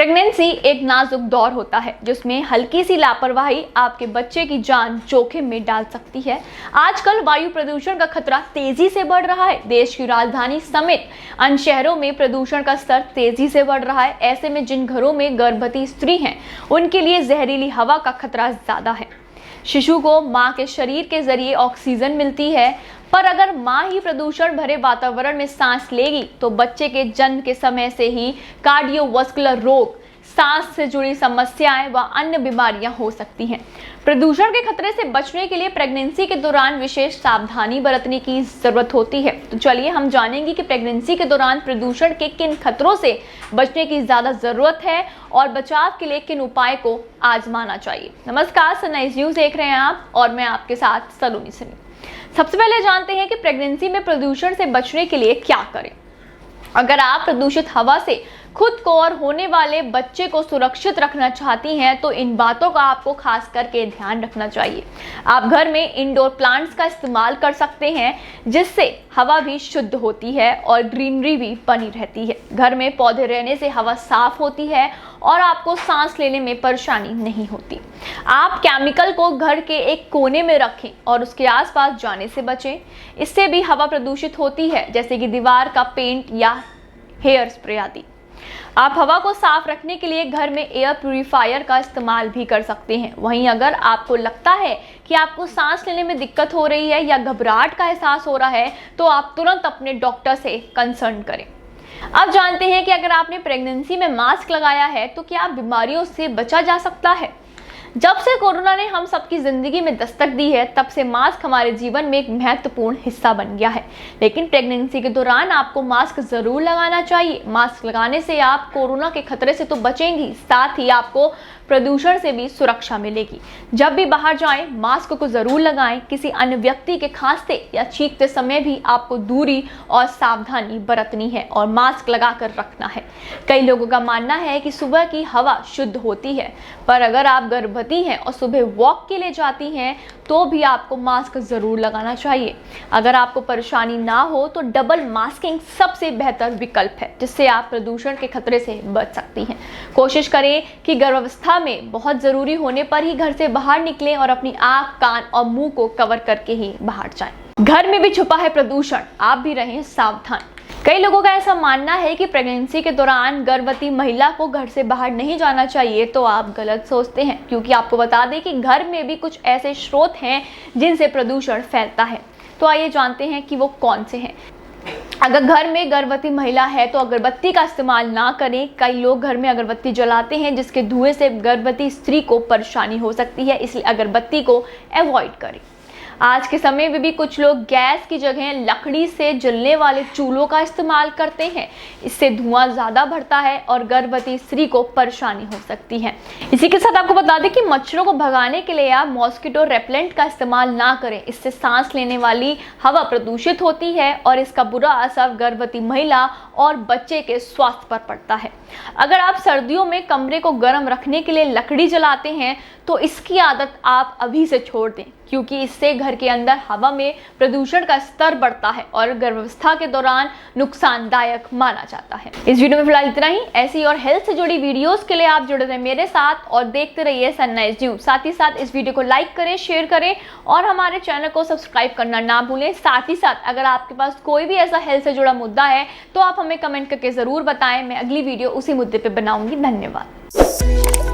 Pregnancy एक नाजुक दौर होता है जिसमें हल्की सी लापरवाही आपके बच्चे की जान जोखिम में डाल सकती है। आजकल वायु प्रदूषण का खतरा तेजी से बढ़ रहा है। देश की राजधानी समेत अन्य शहरों में प्रदूषण का स्तर तेजी से बढ़ रहा है। ऐसे में जिन घरों में गर्भवती स्त्री हैं उनके लिए जहरीली हवा का खतरा ज्यादा है। शिशु को मां के शरीर के जरिए ऑक्सीजन मिलती है, पर अगर मां ही प्रदूषण भरे वातावरण में सांस लेगी तो बच्चे के जन्म के समय से ही कार्डियोवास्कुलर रोग, सांस से जुड़ी समस्याएं व अन्य बीमारियां हो सकती हैं। प्रदूषण के खतरे से बचने के लिए प्रेगनेंसी के दौरान विशेष सावधानी बरतने की जरूरत होती है। तो चलिए हम जानेंगे कि प्रेगनेंसी के दौरान प्रदूषण के किन खतरों से बचने की ज्यादा जरूरत है और बचाव के लिए किन उपाय को आजमाना चाहिए। नमस्कार, सनराइज न्यूज देख रहे हैं आप और मैं आपके साथ सलोनी सिंह। सबसे पहले जानते हैं कि प्रेगनेंसी में प्रदूषण से बचने के लिए क्या करें। अगर आप प्रदूषित हवा से खुद को और होने वाले बच्चे को सुरक्षित रखना चाहती हैं तो इन बातों का आपको खास करके ध्यान रखना चाहिए। आप घर में इंडोर प्लांट्स का इस्तेमाल कर सकते हैं जिससे हवा भी शुद्ध होती है और ग्रीनरी भी बनी रहती है। घर में पौधे रहने से हवा साफ होती है और आपको सांस लेने में परेशानी नहीं होती। आप केमिकल को घर के एक कोने में रखें और उसके आसपास जाने से बचें। इससे भी हवा प्रदूषित होती है, जैसे कि दीवार का पेंट या हेयर स्प्रे आदि। आप हवा को साफ रखने के लिए घर में एयर प्यूरिफायर का इस्तेमाल भी कर सकते हैं। वहीं अगर आपको लगता है कि आपको सांस लेने में दिक्कत हो रही है या घबराहट का एहसास हो रहा है तो आप तुरंत अपने डॉक्टर से कंसल्ट करें। अब जानते हैं कि अगर आपने प्रेगनेंसी में मास्क लगाया है तो क्या बीमारियों से बचा जा सकता है। जब से कोरोना ने हम सबकी जिंदगी में दस्तक दी है तब से मास्क हमारे जीवन में एक महत्वपूर्ण हिस्सा बन गया है। लेकिन प्रेगनेंसी के दौरान आपको मास्क जरूर लगाना चाहिए। मास्क लगाने से आप कोरोना के खतरे से तो बचेंगी, साथ ही आपको प्रदूषण से भी सुरक्षा मिलेगी। जब भी बाहर जाएं मास्क को जरूर लगाएं। किसी अन्य व्यक्ति के खांसते या छींकते समय भी आपको दूरी और सावधानी बरतनी है और मास्क लगाकर रखना है। कई लोगों का मानना है कि सुबह की हवा शुद्ध होती है, पर अगर आप गर्भवती हैं और सुबह वॉक के लिए जाती हैं तो भी आपको मास्क जरूर लगाना चाहिए। अगर आपको परेशानी ना हो तो डबल मास्किंग सबसे बेहतर विकल्प है, जिससे आप प्रदूषण के खतरे से बच सकती हैं। कोशिश करें कि गर्भावस्था में बहुत जरूरी होने पर ही घर से बाहर निकलें और अपनी आंख, कान और मुंह को कवर करके ही बाहर जाएं। घर में भी छुपा है प्रदूषण, आप भी रहें सावधान। कई लोगों का ऐसा मानना है कि प्रेगनेंसी के दौरान गर्भवती महिला को घर से बाहर नहीं जाना चाहिए, तो आप गलत सोचते हैं, क्योंकि आपको बता दें कि घर में भी कुछ ऐसे स्रोत हैं जिनसे प्रदूषण फैलता है। तो आइए जानते हैं कि वो कौन से हैं। अगर घर में गर्भवती महिला है तो अगरबत्ती का इस्तेमाल ना करें। कई लोग घर में अगरबत्ती जलाते हैं जिसके धुएं से गर्भवती स्त्री को परेशानी हो सकती है, इसलिए अगरबत्ती को अवॉइड करें। आज के समय में भी कुछ लोग गैस की जगह लकड़ी से जलने वाले चूल्हों का इस्तेमाल करते हैं। इससे धुआं ज़्यादा बढ़ता है और गर्भवती स्त्री को परेशानी हो सकती है। इसी के साथ आपको बता दें कि मच्छरों को भगाने के लिए आप मॉस्किटो रेपेलेंट का इस्तेमाल ना करें। इससे सांस लेने वाली हवा प्रदूषित होती है और इसका बुरा असर गर्भवती महिला और बच्चे के स्वास्थ्य पर पड़ता है। अगर आप सर्दियों में कमरे को गर्म रखने के लिए लकड़ी जलाते हैं तो इसकी आदत आप अभी से छोड़ दें, क्योंकि इससे घर के अंदर हवा में प्रदूषण का स्तर बढ़ता है और गर्भावस्था के दौरान नुकसानदायक माना जाता है। इस वीडियो में फिलहाल इतना ही। ऐसी और हेल्थ से जुड़ी वीडियोस के लिए आप जुड़े रहें मेरे साथ और देखते रहिए सनराइज न्यूज। साथ ही साथ इस वीडियो को लाइक करें, शेयर करें और हमारे चैनल को सब्सक्राइब करना ना भूलें। साथ ही साथ अगर आपके पास कोई भी ऐसा हेल्थ से जुड़ा मुद्दा है तो आप हमें कमेंट करके जरूर बताएं। मैं अगली वीडियो उसी मुद्दे पर बनाऊंगी। धन्यवाद।